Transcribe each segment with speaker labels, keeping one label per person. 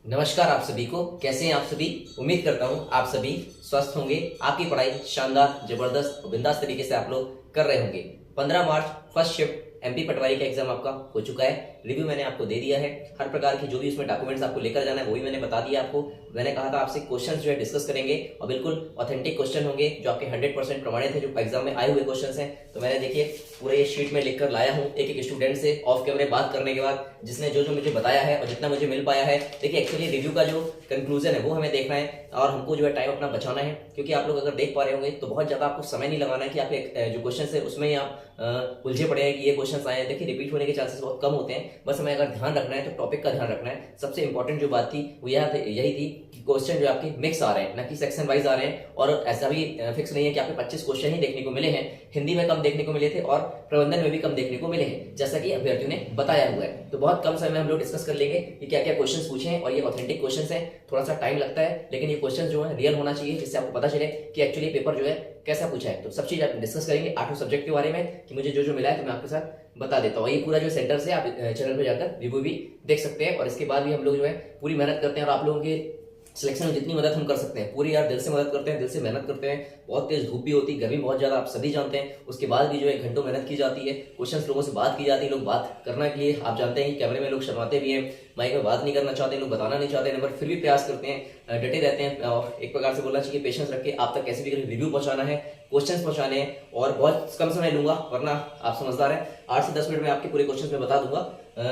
Speaker 1: नमस्कार आप सभी को। कैसे हैं आप सभी। उम्मीद करता हूं आप सभी स्वस्थ होंगे। आपकी पढ़ाई शानदार, जबरदस्त और बिंदास तरीके से आप लोग कर रहे होंगे। 15 मार्च फर्स्ट शिफ्ट एमपी पटवारी का एग्जाम आपका हो चुका है। रिव्यू मैंने आपको दे दिया है। हर प्रकार की जो भी उसमें डॉक्यूमेंट्स आपको लेकर जाना है वो भी मैंने बता दिया आपको। मैंने कहा था आपसे क्वेश्चंस जो है डिस्कस करेंगे और बिल्कुल ऑथेंटिक क्वेश्चन होंगे जो आपके 100% प्रमाणित है, जो एग्जाम में आए हुए क्वेश्चंस हैं। तो मैंने देखिए पूरे ये शीट में लिखकर लाया हूँ एक एक स्टूडेंट से ऑफ कैमरे बात करने के बाद, जिसने जो जो मुझे बताया है और जितना मुझे मिल पाया है। देखिए एक्चुअली रिव्यू का जो कंक्लूजन है वो हमें देखना है और हमको जो है टाइम अपना बचाना है, क्योंकि आप लोग अगर देख पा रहे होंगे तो बहुत ज्यादा आपको समय नहीं लगाना है कि आपके जो क्वेश्चन है उसमें ही आप उलझे पड़े हैं कि ये क्वेश्चन आए हैं। देखिए रिपीट होने के चांसेस बहुत कम होते हैं। बस हमें अगर ध्यान रखना है तो टॉपिक का ध्यान रखना है। सबसे इंपॉर्टेंट जो बात थी वो यही थी कि क्वेश्चन जो आपके मिक्स आ रहे हैं, ना कि सेक्शन वाइज आ रहे हैं। और ऐसा भी फिक्स नहीं है कि आपके 25 क्वेश्चन ही देखने को मिले हैं। हिंदी में कम देखने को मिले थे और प्रबंधन में भी कम देखने को मिले हैं, जैसा कि अभ्यर्थियों ने बताया हुआ है। तो बहुत कम समय में हम लोग डिस्कस कर लेंगे कि क्या क्या क्वेश्चन पूछे हैं और ये ऑथेंटिक क्वेश्चन है। थोड़ा सा टाइम लगता है लेकिन ये क्वेश्चन जो है रियल होना चाहिए, जिससे आपको पता चले कि एक्चुअली पेपर जो है कैसा पूछा है। तो सब चीज आप डिस्कस करेंगे 8 सब्जेक्ट के बारे में कि मुझे जो जो मिला है तो मैं आपके साथ बता देता हूँ। ये पूरा जो सेंटर से आप चैनल पे जाकर रिव्यू भी देख सकते हैं और इसके बाद भी हम लोग जो है पूरी मेहनत करते हैं और आप लोगों के सिलेक्शन में जितनी मदद हम कर सकते हैं पूरी यार दिल से मदद करते हैं, दिल से मेहनत करते हैं। बहुत तेज धूप भी होती है, गर्मी बहुत ज्यादा आप सभी जानते हैं। उसके बाद भी जो है घंटों मेहनत की जाती है, क्वेश्चंस लोगों से बात की जाती है। लोग बात करना के लिए आप जानते हैं कि कैमरे में लोग शर्माते भी हैं, माइक में बात नहीं करना चाहते, लोग बताना नहीं चाहते नंबर, फिर भी प्रयास करते हैं, डटे रहते हैं। और एक प्रकार से बोलना चाहिए पेशेंस रख के आप तक कैसे भी करके रिव्यू पहुंचाना है, क्वेश्चंस पहुंचाने हैं। और बहुत कम समय लूंगा वरना आप समझदार हैं, 8 से 10 मिनट में आपके पूरे क्वेश्चंस में बता दूंगा।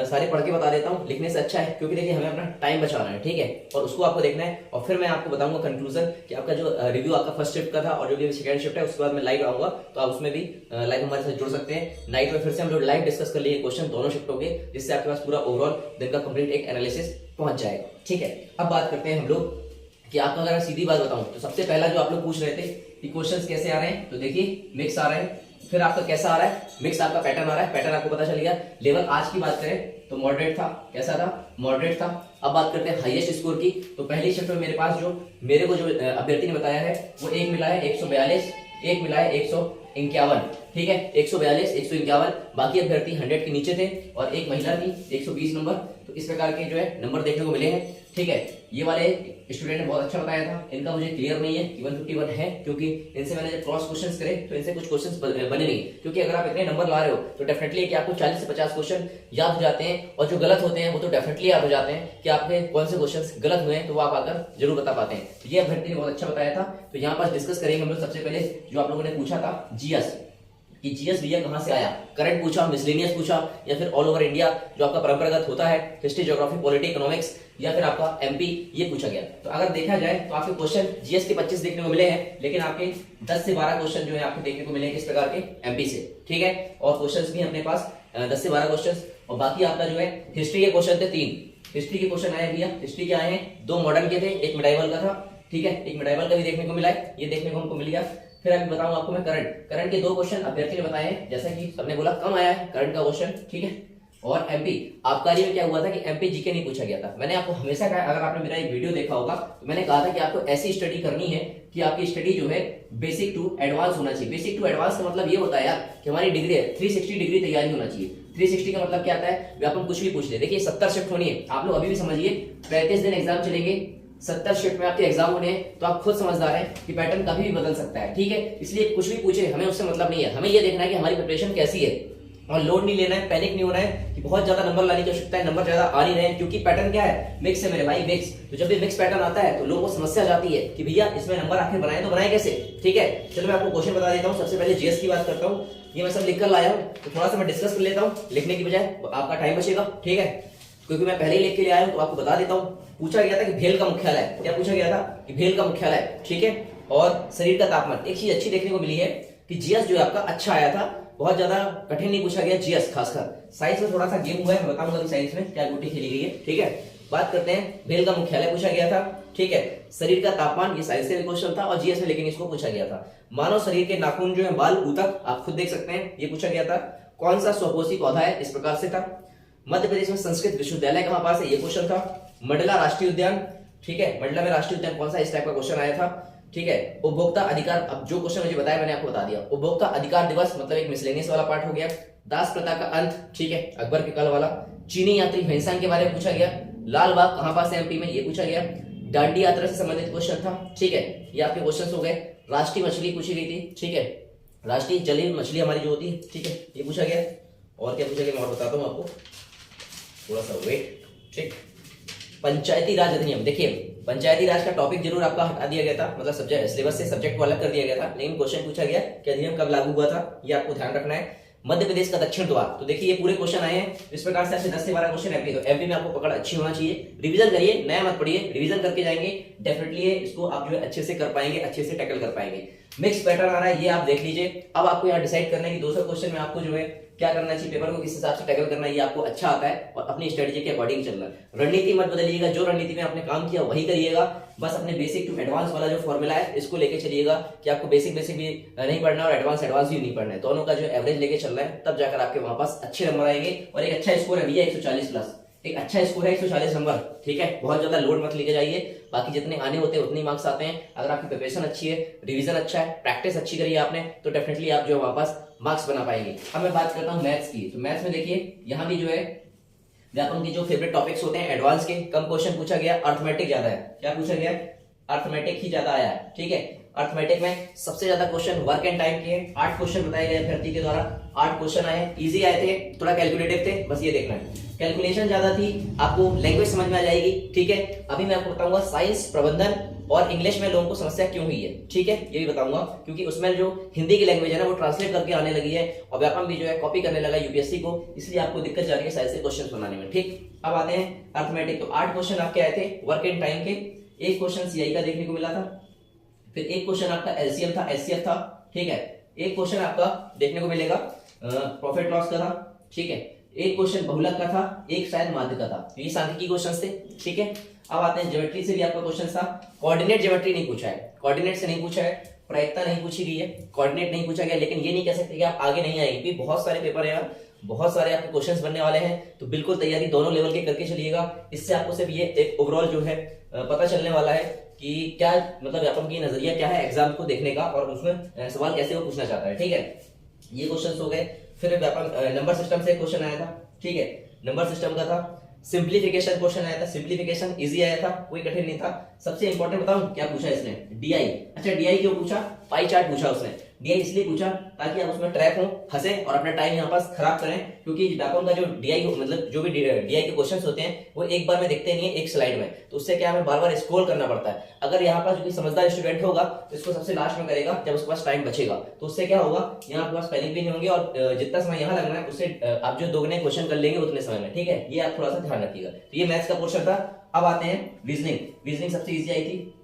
Speaker 1: सारे पढ़ के बता देता हूँ, लिखने से अच्छा है, क्योंकि देखिए हमें अपना टाइम बचाना है, ठीक है। और उसको आपको देखना है और फिर मैं आपको बताऊंगा कंक्लूजन कि आपका जो रिव्यू आपका फर्स्ट शिफ्ट का था और जो भी सेकंड शिफ्ट है उसके बाद मैं लाइव आऊंगा, तो आप उसमें भी लाइव हमारे साथ जुड़ सकते हैं। नाइट में फिर से हम लोग लाइव डिस्कस कर लिए क्वेश्चन दोनों शिफ्टों के, जिससे आपके पास पूरा ओवरऑल दिन का कंप्लीट एक एनालिसिस पहुंच जाएगा, ठीक है। अब बात करते हैं हम लोग कि आपको अगर सीधी बात बताऊं तो सबसे पहला जो आप लोग पूछ रहे थे कि क्वेश्चंस कैसे आ रहे हैं, तो देखिए मिक्स आ रहे हैं। फिर आपका कैसा आ रहा है, मिक्स आपका पैटर्न आ रहा है, पैटर्न आपको पता चल गया। लेवल आज की बात करें तो मॉडरेट था, कैसा था, मॉडरेट था। अब बात करते हैं हाईएस्ट स्कोर की, तो पहली शिफ्ट में मेरे पास जो मेरे को जो अभ्यर्थी ने बताया है वो एक मिला है 142, एक मिला है 151, ठीक है, 142 151। बाकी अभ्यर्थी 100 के नीचे थे और एक महिला थी 120 नंबर। तो इस प्रकार के जो है नंबर देखने को मिले हैं, ठीक है। ये वाले स्टूडेंट ने बहुत अच्छा बताया था, इनका मुझे क्लियर नहीं है कि 151 है, क्योंकि इनसे मैंने जब क्रॉस क्वेश्चंस करे तो इनसे कुछ क्वेश्चंस बने नहीं। क्योंकि अगर आप इतने नंबर ला रहे हो तो डेफिनेटली कि आपको 40 से 50 क्वेश्चन याद हो जाते हैं, और जो गलत होते हैं वो तो डेफिनेटली याद हो जाते हैं कि आपके कौन से क्वेश्चन गलत हुए हैं, तो वो आप आकर जरूर बता पाते हैं। तो ये अभ्यर्थी ने बहुत अच्छा बताया था। तो यहाँ पर डिस्कस करेंगे हम लोग सबसे पहले जो आप लोगों ने पूछा था जीएस, कि जीएस भैया कहां से आया, करंट पूछा, मिसलेनियस पूछा, या फिर ऑल ओवर इंडिया जो आपका परंपरागत होता है, हिस्ट्री, ज्योग्राफी, पॉलिटी, इकोनॉमिक्स, या फिर आपका एमपी, ये पूछा गया। तो अगर देखा जाए तो आपके क्वेश्चन जीएस के 25 देखने को मिले हैं, लेकिन आपके 10 से 12 क्वेश्चन जो है आपको देखने को मिले हैं किस प्रकार के, एमपी से, ठीक है। और क्वेश्चन भी अपने पास 10 से 12 क्वेश्चन, और बाकी आपका जो है हिस्ट्री के क्वेश्चन थे 3 हिस्ट्री के क्वेश्चन आए भैया। हिस्ट्री के आए हैं 2 मॉडर्न के थे, एक मिडाइवल का था, ठीक है, एक मिडाइवल का भी देखने को मिला है, ये देखने को हमको मिल गया। फिर अभी बताऊं आपको मैं करंट के 2 क्वेश्चन अभ्यर्थी ने बताए हैं, जैसा कि सबने बोला कम आया है करंट का क्वेश्चन, ठीक है। और एमपी आबकारी में क्या हुआ था कि एमपी जीके नहीं पूछा गया था। मैंने आपको हमेशा कहा, अगर आपने मेरा एक वीडियो देखा होगा तो मैंने कहा था कि आपको ऐसी स्टडी करनी है कि आपकी स्टडी जो है बेसिक टू एडवांस होना चाहिए। बेसिक टू एडवांस का मतलब ये होता है यार कि हमारी डिग्री है 360 डिग्री तैयारी होना चाहिए। 360 का मतलब क्या आता है, वे अपन कुछ भी पूछ ले। देखिए 70 शिफ्ट होनी है, आप लोग अभी भी समझिए 35 दिन एग्जाम चलेंगे, 70 शिफ्ट में आपके एग्जाम होने हैं, तो आप खुद समझदार हैं कि पैटर्न कभी भी बदल सकता है, ठीक है। इसलिए कुछ भी पूछे हमें उससे मतलब नहीं है, हमें ये देखना है कि हमारी प्रिपरेशन कैसी है। और लोड नहीं लेना है, पैनिक नहीं होना है कि बहुत ज्यादा नंबर लाने की आवश्यकता है, नंबर ज्यादा आ नहीं रहे हैं, क्योंकि पैटर्न क्या है, मिक्स है मेरे भाई, मिक्स। तो जब भी मिक्स पैटर्न आता है तो लोगों को समस्या जाती है कि भैया इसमें नंबर आखिर बनाए तो बनाए कैसे, ठीक है। चलो मैं आपको क्वेश्चन बता देता हूँ। सबसे पहले जीएस की बात करता हूँ, ये मैं सब लिख कर लाया हूँ, तो थोड़ा सा मैं डिस्कस कर लेता हूँ, लिखने की बजाय आपका टाइम बचेगा, ठीक है, क्योंकि मैं पहले ही लिख के ले आया हूँ। तो आपको बता देता हूँ, पूछा गया था कि भेल का मुख्यालय, क्या पूछा गया था कि भेल का मुख्यालय, ठीक है। और शरीर का तापमान, एक चीज अच्छी देखने को मिली है कि जीएस जो है आपका अच्छा आया था, बहुत ज्यादा कठिन नहीं पूछा गया जीएस। खासकर साइंस में थोड़ा सा गेम हुआ है, मैं बताऊंगा साइंस में क्या गोटी खेली गई है, ठीक है। बात करते हैं, भेल का मुख्यालय पूछा गया था, ठीक है। शरीर का तापमान, ये साइंस से क्वेश्चन था और जीएस में लेकिन इसको पूछा गया था। मानव शरीर के नाखून जो है बाल ऊतक, आप खुद देख सकते हैं, ये पूछा गया था। कौन सा स्वपोषी पौधा है, इस प्रकार से था। मध्य प्रदेश में संस्कृत विश्वविद्यालय कहां पास है, ये क्वेश्चन था। मंडला राष्ट्रीय उद्यान, ठीक है, मंडला में राष्ट्रीय उद्यान कौन सा, इस टाइप का क्वेश्चन आया था, ठीक है। उपभोक्ता अधिकार, अब जो क्वेश्चन मुझे बताया मैंने आपको बता दिया। उपभोक्ता अधिकार दिवस मतलब एक मिसलेनियस वाला पार्ट हो गया। दास प्रथा का अंत, ठीक है, अकबर के काल वाला। चीनी यात्री भेंसांग के बारे में पूछा गया। लाल बाग कहां पास है एमपी में, ये पूछा गया। डांडी यात्रा से संबंधित क्वेश्चन था, ठीक है, ये आपके क्वेश्चन हो गए। राष्ट्रीय मछली पूछी गई थी, ठीक है, राष्ट्रीय जलीय मछली हमारी जो होती है, ठीक है, ये पूछा गया। और क्या पूछा गया मैं और बताता हूँ आपको, थोड़ा सा वेट, ठीक। पंचायती राज अधिनियम, देखिए पंचायती राज का टॉपिक जरूर आपका हटा दिया गया था, मतलब सब्जेक्ट सिलेबस से सब्जेक्ट को अलग कर दिया गया था, लेकिन क्वेश्चन पूछा गया कि अधिनियम कब लागू हुआ था, ये आपको ध्यान रखना है। मध्य प्रदेश का दक्षिण द्वार, तो देखिए ये पूरे क्वेश्चन आए हैं इस प्रकार से, ऐसे 10 से 12 क्वेश्चन एमपी, तो एमपी में आपको पकड़ अच्छी होना चाहिए। रिवीजन करिए, नया मत पढ़िए, रिवीजन करके जाएंगे डेफिनेटली इसको आप जो है अच्छे से कर पाएंगे, अच्छे से टैकल कर पाएंगे। मिक्स पैटर्न आ रहा है, ये आप देख लीजिए। अब आपको यहाँ डिसाइड करना है कि 200 क्वेश्चन में आपको जो है क्या करना चाहिए, पेपर को किस हिसाब से टैकल करना है, ये आपको अच्छा आता है और अपनी स्ट्रेटेजी के अकॉर्डिंग चलना है। रणनीति मत बदलिएगा, जो रणनीति में आपने काम किया वही करिएगा, बस अपने बेसिक टू एडवांस वाला जो फॉर्मूला है इसको लेके चलिएगा कि आपको बेसिक भी नहीं पढ़ना और एडवांस भी नहीं पढ़ना है, दोनों का जो एवरेज लेके चलना है, तब जाकर आपके वहां पास अच्छे नंबर आएंगे। और एक अच्छा स्कोर है भैया 140 प्लस, एक अच्छा स्कोर है 140 नंबर, ठीक है, बहुत ज्यादा लोड मत लेके जाइए, बाकी जितने आने होते हैं उतने मार्क्स आते हैं। अगर आपकी प्रिपरेशन अच्छी है, रिवीजन अच्छा है, प्रैक्टिस अच्छी करी है आपने, तो डेफिनेटली आप जो है वहां पास मार्क्स बना पाएंगे। अब मैं बात करता हूँ मैथ्स की, तो मैथ्स में देखिए यहाँ भी जो है व्यापक की जो फेवरेट टॉपिक्स होते हैं एडवांस के, कम क्वेश्चन पूछा गया, अर्थमेटिक ज्यादा है। क्या पूछा गया, अर्थमेटिक ही ज्यादा आया है, ठीक है। अर्थमेटिक में सबसे ज्यादा क्वेश्चन वर्क एंड टाइम के 8 क्वेश्चन बताए गए अभ्यर्थी के द्वारा, 8 क्वेश्चन आए, इजी आए थे, थोड़ा कैलकुलेटिव थे, बस ये देखना है। कैलकुलेशन ज्यादा थी, आपको लैंग्वेज समझ में आ जाएगी, ठीक है। अभी मैं आपको बताऊंगा साइंस, प्रबंधन और इंग्लिश में लोगों को समस्या क्यों हुई है, ठीक है, ये भी बताऊंगा, क्योंकि उसमें जो हिंदी की लैंग्वेज है ना वो ट्रांसलेट करके आने लगी है और व्यापक भी जो है कॉपी करने लगा यूपीएससी को, इसलिए आपको दिक्कत जा रही है साइंस से क्वेश्चन बनाने में, ठीक। अब आते हैं अर्थमेटिक, तो 8 क्वेश्चन आपके आए थे वर्क एंड टाइम के, एक क्वेश्चन सीआई का देखने को मिला था, फिर एक क्वेश्चन आपका एलसीएम था, एचसीएफ था, ठीक है, एक क्वेश्चन आपका देखने को मिलेगा प्रॉफिट लॉस का था, ठीक है, एक क्वेश्चन बहुलक का था, एक शायद माध्य का था, ये सांख्यिकी क्वेश्चंस थे, ठीक है। अब आते हैं ज्योमेट्री से भी आपका क्वेश्चन था, कोऑर्डिनेट ज्योमेट्री नहीं पूछा है, कोऑर्डिनेट से नहीं पूछा है, प्रायिकता नहीं पूछी गई है, कोऑर्डिनेट नहीं पूछा गया, लेकिन ये नहीं कह सकते कि आप आगे नहीं आएंगे, क्योंकि बहुत सारे पेपर है यार, बहुत सारे आपके क्वेश्चंस बनने वाले हैं, तो बिल्कुल तैयारी दोनों लेवल के करके चलिएगा। इससे आपको सिर्फ ये एक ओवरऑल जो है पता चलने वाला है कि क्या मतलब व्यापक की नजरिया क्या है एग्जाम को देखने का और उसमें सवाल कैसे वो पूछना चाहता है, ठीक है। ये क्वेश्चन हो गए। फिर व्यापक नंबर सिस्टम से क्वेश्चन आया था, ठीक है, नंबर सिस्टम का था। सिंप्लीफिकेशन क्वेश्चन आया था, सिंप्लीफिकेशन इजी आया था, कोई कठिन नहीं था। सबसे इंपॉर्टेंट बताऊं क्या पूछा इसने, डीआई। अच्छा डीआई क्यों पूछा, पाई चार्ट पूछा उसने, डीआई इसलिए पूछा ताकि आप उसमें ट्रैक हो, हंसे और अपना टाइम यहाँ पास खराब करें, क्योंकि व्यापक का जो डीआई मतलब जो भी डीआई के क्वेश्चंस होते हैं वो एक बार में दिखते नहीं है एक स्लाइड में, तो उससे क्या हमें बार बार स्क्रॉल करना पड़ता है। अगर यहाँ पास जो समझदार स्टूडेंट होगा तो इसको सबसे लास्ट में करेगा जब उसके पास टाइम बचेगा, तो उससे क्या होगा यहाँ आपके पास स्पेलिंग भी नहीं होंगे और जितना समय यहाँ लगना है उससे आप जो दोगुने क्वेश्चन कर लेंगे उतने समय में, ठीक है, ये आप थोड़ा सा ध्यान रखिएगा। तो ये मैथ्स का पोर्शन था। अब आते हैं रीजनिंग। रीजनिंग सबसे इजी आई थी,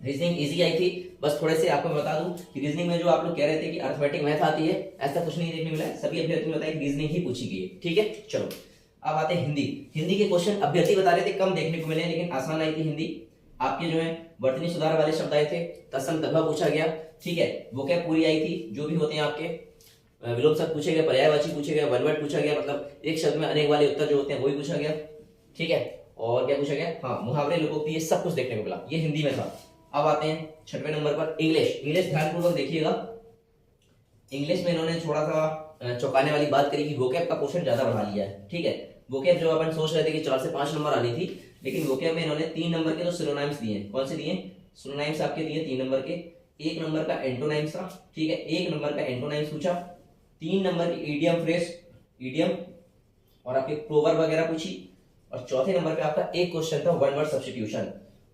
Speaker 1: रीजनिंग इजी आई थी, बस थोड़े से आपको बता दूं कि रीजनिंग में जो आप लोग कह रहे थे कि अर्थमेटिक मैथ आती है, ऐसा कुछ नहीं देखने मिला है, सभी अभ्यर्थी ने बताया कि रीजनिंग ही पूछी गई है, ठीक है। चलो अब आते हैं हिंदी। हिंदी के क्वेश्चन अभ्यर्थी बता रहे थे कम देखने को मिले, लेकिन आसान आई थी हिंदी। आपके जो है वर्तनी सुधार वाले शब्द आए थे, तत्सम तद्भव पूछा गया, ठीक है, वोकैब पूरी आई थी, जो भी होते हैं आपके विलोम शब्द पूछे गए, पर्यायवाची पूछे गए, वन वर्ड पूछा गया, मतलब एक शब्द में अनेक वाले उत्तर जो होते हैं वो भी पूछा गया, ठीक है। और क्या पूछा गया, हाँ मुहावरे, लोकोक्ति, ये सब कुछ देखने को मिला, ये हिंदी में था। अब आते हैं 6वें नंबर पर इंग्लिश। इंग्लिश ध्यानपूर्वक देखिएगा, इंग्लिश में इन्होंने थोड़ा सा चौंकाने वाली बात करी कि वोकैब का पोर्शन ज्यादा बढ़ा लिया है, ठीक है। वोकैब जो अपन सोच रहे थे कि 4 से 5 नंबर आनी थी, लेकिन वोकैब में इन्होंने 3 नंबर के तो सिनोनिम्स दिए। कौन से दिए, सिनोनिम्स आपके दिए 3 नंबर के, 1 नंबर का एंटोनिम्स था, ठीक है, 1 नंबर का एंटोनिम्स पूछा, 3 नंबर की इडियम फ्रेज, इडियम और आपके प्रोवर्ब वगैरह पूछी, और चौथे नंबर पे आपका एक क्वेश्चन था one word substitution.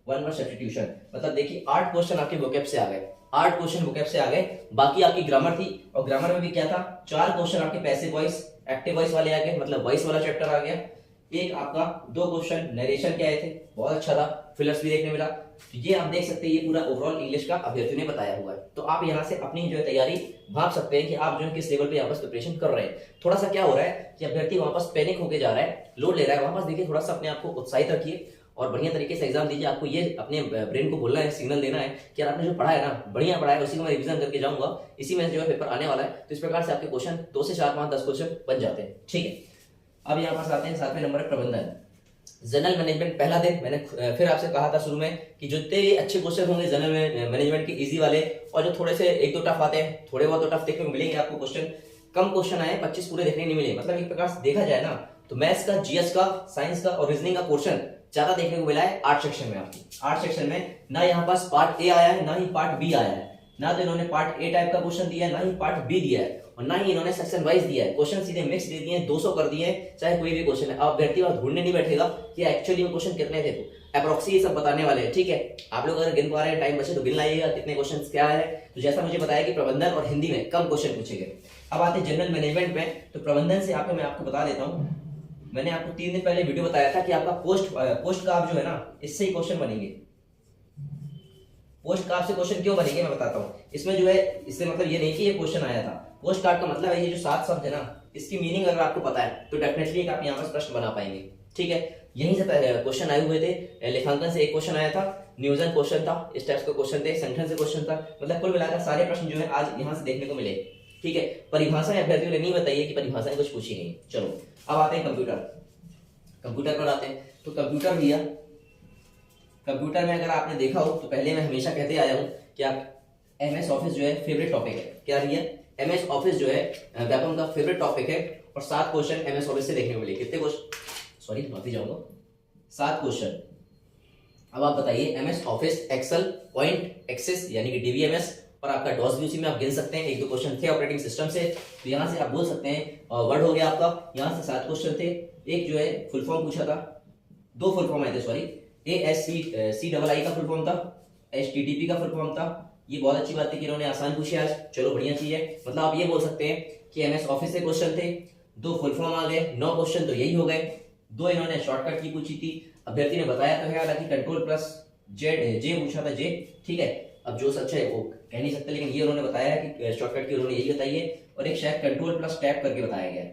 Speaker 1: One word substitution मतलब देखिए 8 क्वेश्चन आपके वोकैब से आ गए, 8 क्वेश्चन वोकैब से आ गए। बाकी आपकी ग्रामर थी, और ग्रामर में भी क्या था, 4 क्वेश्चन आपके पैसिव वॉइस, एक्टिव वॉइस वाले आ गए, मतलब वॉइस वाला चैप्टर आ गया। एक आपका 2 क्वेश्चन नरेशन के आए थे, बहुत अच्छा था, फिलर्स भी देखने मिला। तो ये आप देख सकते हैं, ये पूरा ओवरऑल इंग्लिश का अभ्यर्थी ने बताया हुआ है। तो आप यहाँ से अपनी जो है तैयारी भाप सकते हैं कि आप जो है किस लेवल पे यहाँ पर प्रिपरेशन कर रहे हैं। थोड़ा सा क्या हो रहा है कि अभ्यर्थी वहां पास पैनिक होकर जा रहा है, लोड ले रहा है, वहां पास देखिए थोड़ा सा अपने आप को उत्साहित रखिए और बढ़िया तरीके से एग्जाम दीजिए। आपको ये अपने ब्रेन को बोलना है, सिग्नल देना है कि यार आपने जो पढ़ा है ना बढ़िया पढ़ा है, उसी को मैं रिवीजन करके जाऊंगा, इसी में जो है पेपर आने वाला है। तो इस प्रकार से आपके क्वेश्चन 2 से 4, 5, 10 क्वेश्चन बन जाते हैं, ठीक है। अब यहाँ पास आते हैं 7वें नंबर प्रबंधन, जनरल मैनेजमेंट। पहला दिन मैंने फिर आपसे कहा था शुरू में कि जितने भी अच्छे क्वेश्चन होंगे जनरल मैनेजमेंट के इजी वाले, और जो थोड़े से 1-2 टफ आते हैं, थोड़े बहुत तो टफ देखने को मिलेंगे आपको क्वेश्चन। कम क्वेश्चन आए, 25 पूरे देखने नहीं मिले, मतलब एक प्रकार से देखा जाए ना तो मैथ्स का, जीएस का, साइंस का और रीजनिंग का क्वेश्चन ज्यादा देखने को मिला है 8 सेक्शन में। आपकी 8 सेक्शन में ना यहाँ पास पार्ट ए आया है, ना ही पार्ट बी आया है, ना तो इन्होंने पार्ट ए टाइप का क्वेश्चन दिया है, ना ही पार्ट बी दिया है, और ना ही इन्होंने सेक्शन वाइज दिया है। क्वेश्चन सीधे मिक्स दे दिए हैं, 200 कर दिए हैं, चाहे कोई भी क्वेश्चन है। अब अभ्यर्थी वहां ढूंढने नहीं बैठेगा कि एक्चुअली में क्वेश्चन कितने थे, तो अप्रोक्सी ये सब बताने वाले हैं। ठीक है, आप लोग अगर गिन पा रहे हैं, टाइम बचे तो गिन लाइएगा कितने क्वेश्चन क्या है। तो जैसा मुझे बताया कि प्रबंधन और हिंदी में कम क्वेश्चन पूछे गए। अब आते हैं जनरल मैनेजमेंट में। तो प्रबंधन से मैं आपको बता देता हूँ, मैंने आपको 3 दिन पहले वीडियो बताया था कि आपका पोस्ट का आप जो है ना, इससे ही क्वेश्चन बनेंगे। पोस्ट कार्ड से क्वेश्चन क्यों बनेंगे मैं बताता हूँ। इसमें जो है, इससे मतलब ये नहीं कि ये क्वेश्चन आया था। पोस्ट कार्ड का मतलब है ये जो 7 शब्द है ना, इसकी मीनिंग अगर आपको पता है तो डेफिनेटली आप यहाँ पर प्रश्न बना पाएंगे। ठीक है, यहीं से क्वेश्चन आए हुए थे। लेखांकन से एक क्वेश्चन आया था, नियोजन क्वेश्चन था, इस टाइप के क्वेश्चन थे, संगठन से क्वेश्चन था। मतलब कुल मिलाकर सारे प्रश्न जो है आज यहाँ से देखने को मिले। ठीक है, परिभाषाएं अभ्यर्थियों ने नहीं बताइए कि परिभाषाएं कुछ पूछी नहीं। चलो अब आते हैं कंप्यूटर पर आते हैं। तो कंप्यूटर भैया, कंप्यूटर में अगर आपने देखा हो तो पहले मैं हमेशा कहते आया हूं कि आप एमएस ऑफिस जो है फेवरेट टॉपिक है। क्या भैया, एमएस ऑफिस जो है व्यापम का फेवरेट टॉपिक है, और 7 क्वेश्चन एमएस ऑफिस से देखने को मिले। कितने क्वेश्चन, सॉरी माफी चाहूंगा, 7 क्वेश्चन। अब आप बताइए, MS Office, Excel, point, access यानी कि डीबीएमएस, और आपका डॉस भी उसी में आप गिन सकते हैं। 1-2 क्वेश्चन थे ऑपरेटिंग सिस्टम से, तो यहाँ से आप बोल सकते हैं। और वर्ड हो गया आपका, यहाँ से 7 क्वेश्चन थे। एक जो है फुल फॉर्म पूछा था, 2 फुल फॉर्म आए थे, सॉरी, ASCII का फुल फॉर्म था, HTTP का फुल फॉर्म था। ये बहुत अच्छी बात है कि इन्होंने आसान पूछे आज, चलो बढ़िया चीज है। मतलब आप ये बोल सकते हैं कि एमएस ऑफिस से क्वेश्चन थे, 2 फुल फॉर्म आ गए, 9 क्वेश्चन तो यही हो गए। 2 इन्होंने शॉर्टकट की पूछी थी, अभ्यर्थी ने बताया तो है, हालांकि कंट्रोल+Z जे पूछा था, जे। ठीक है, अब जो सच है वो कह नहीं सकते, लेकिन ये उन्होंने बताया कि शॉर्टकट की उन्होंने यही बताई है। और एक शायद कंट्रोल+टैब करके बताया गया,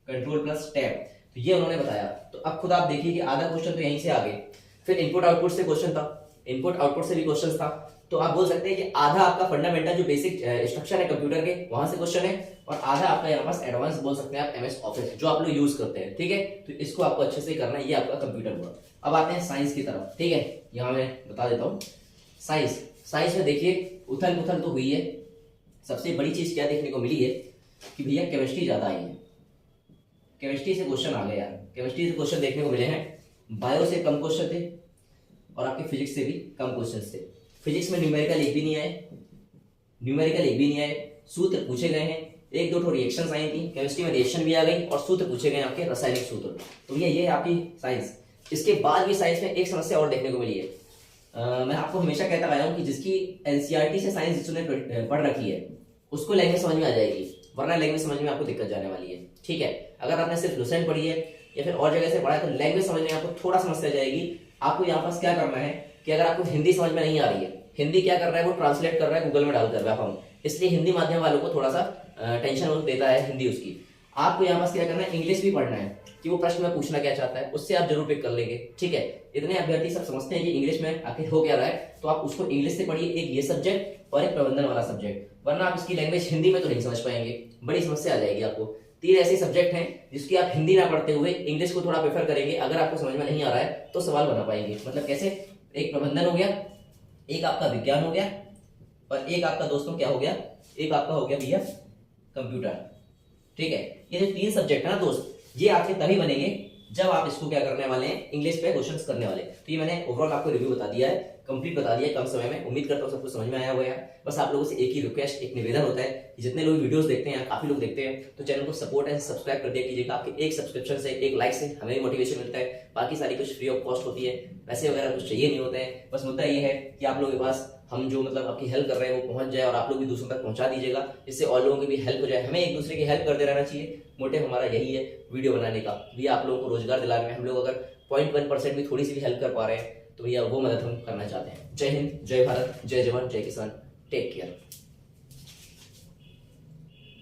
Speaker 1: कंट्रोल+टैब, तो ये उन्होंने बताया। तो अब खुद आप देखिए कि आधा क्वेश्चन तो यहीं से आ गए। फिर इनपुट आउटपुट से क्वेश्चन था, इनपुट आउटपुट से भी क्वेश्चन था। तो आप बोल सकते हैं कि आधा आपका फंडामेंटल जो बेसिक स्ट्रक्चर है कंप्यूटर के, वहां से क्वेश्चन है, और आधा आपका यहाँ पास एडवांस बोल सकते हैं आप एमएस ऑफिस जो आप लोग यूज करते हैं। ठीक है, तो इसको आपको अच्छे से करना है, ये आपका कंप्यूटर हुआ। अब आते हैं साइंस की तरफ। ठीक है, यहाँ मैं बता देता हूँ। साइंस में देखिए उथल पुथल तो हुई है। सबसे बड़ी चीज क्या देखने को मिली है कि भैया केमिस्ट्री ज्यादा आई है, केमिस्ट्री से क्वेश्चन आ गए यार, केमिस्ट्री से क्वेश्चन देखने को मिले हैं। बायो से कम क्वेश्चन थे, और आपके फिजिक्स से भी कम क्वेश्चन थे। फिजिक्स में न्यूमेरिकल एक भी नहीं आए, सूत्र पूछे गए हैं, 1-2 रिएक्शंस आई थी। केमिस्ट्री में रिएक्शन भी आ गई, और सूत्र पूछे गए आपके रासायनिक सूत्र। तो ये है आपकी साइंस। इसके बाद भी साइंस में एक समस्या और देखने को मिली है। मैं आपको हमेशा कहता आया हूँ कि जिसकी एनसीईआरटी से साइंस जिसने पढ़ रखी है उसको लैंग्वेज समझ में आ जाएगी, वरना लैंग्वेज समझ में आपको दिक्कत जाने वाली है। ठीक है, अगर आपने सिर्फ लुसेंट पढ़ी है या फिर और जगह से पढ़ा है तो लैंग्वेज समझ में आपको थोड़ा समस्या जाएगी। आपको यहाँ पास क्या करना है कि अगर आपको हिंदी समझ में नहीं आ रही है, हिंदी क्या कर रहा है, वो ट्रांसलेट कर रहा है गूगल में डालकर व्यापम, इसलिए हिंदी माध्यम वालों को थोड़ा सा टेंशन देता है हिंदी उसकी। आपको यहाँ पास क्या करना है, इंग्लिश भी पढ़ना है कि वो प्रश्न में पूछना क्या चाहता है, उससे आप जरूर पिक कर लेंगे। ठीक है, इतने अभ्यर्थी सब समझते हैं कि इंग्लिश में आखिर हो क्या रहा है, तो आप उसको इंग्लिश से पढ़िए, एक ये सब्जेक्ट और एक प्रबंधन वाला सब्जेक्ट, वरना आप इसकी लैंग्वेज हिंदी में तो नहीं समझ पाएंगे, बड़ी समस्या आ जाएगी आपको। 3 ऐसे सब्जेक्ट हैं जिसकी आप हिंदी ना पढ़ते हुए इंग्लिश को थोड़ा प्रेफर करेंगे, अगर आपको समझ में नहीं आ रहा है तो सवाल बना पाएंगे। मतलब कैसे, एक प्रबंधन हो गया, एक आपका विज्ञान हो गया, और एक आपका दोस्तों क्या हो गया, एक आपका हो गया भैया कंप्यूटर। ठीक है, ये जो 3 सब्जेक्ट है ना दोस्त, ये आपके तभी बनेंगे जब आप इसको क्या करने वाले हैं, इंग्लिश पे क्वेश्चंस करने वाले। तो ये मैंने ओवरऑल आपको रिव्यू बता दिया है, कंप्लीट बता दिया है कम समय में। उम्मीद करता हूँ सब कुछ समझ में आया हुआ है। बस आप लोगों से एक ही रिक्वेस्ट, एक निवेदन होता है कि जितने लोग वीडियोस देखते हैं, काफी लोग देखते हैं, तो चैनल को सपोर्ट एंड सब्सक्राइब कर दिया कीजिएगा। आपके एक सब्सक्रिप्शन से, एक लाइक से हमें भी मोटिवेशन मिलता है। बाकी सारी कुछ फ्री ऑफ कॉस्ट होती है, पैसे वगैरह कुछ चाहिए नहीं होते हैं। बस मुद्दा ये है कि आप लोगों के पास हम जो मतलब आपकी हेल्प कर रहे हैं वो पहुंच जाए, और आप लोग भी दूसरों तक पहुंचा दीजिएगा, इससे और लोगों की भी हेल्प हो जाए। हमें एक दूसरे की हेल्प करते रहना चाहिए, मोटिव हमारा यही है वीडियो बनाने का। भैया आप लोगों को रोजगार दिलाने में हम लोग अगर 0.1% भी थोड़ी सी भी हेल्प कर पा रहे हैं तो भैया वो मदद हम करना चाहते हैं। जय हिंद, जय भारत, जय जवान, जय किसान, टेक केयर।